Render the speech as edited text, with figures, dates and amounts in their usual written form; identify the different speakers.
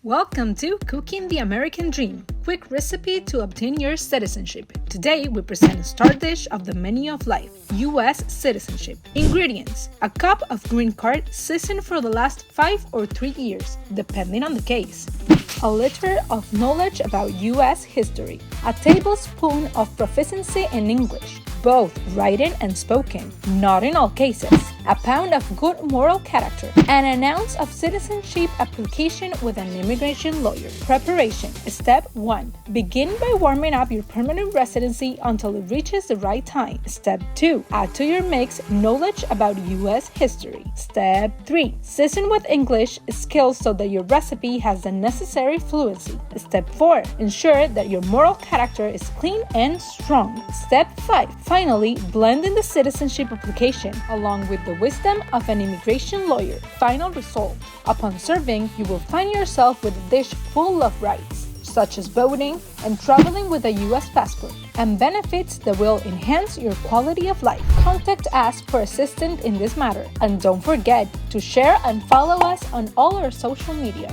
Speaker 1: Welcome to Cooking the American Dream, quick recipe to obtain your citizenship. Today we present a star dish of the menu of life, U.S. citizenship. Ingredients: a cup of green card seasoned for the last 5 or 3 years, depending on the case. A liter of knowledge about U.S. history. A tablespoon of proficiency in English, both written and spoken, not in all cases. A pound of good moral character, and an ounce of citizenship application with an immigration lawyer. Preparation. Step 1. Begin by warming up your permanent residency until it reaches the right time. Step 2. Add to your mix knowledge about U.S. history. Step 3. Season with English skills so that your recipe has the necessary fluency. Step 4. Ensure that your moral character is clean and strong. Step 5. Finally, blend in the citizenship application along with the wisdom of an immigration lawyer. Final result. Upon serving, you will find yourself with a dish full of rights, such as voting and traveling with a U.S. passport, and benefits that will enhance your quality of life. Contact us for assistance in this matter, and don't forget to share and follow us on all our social media.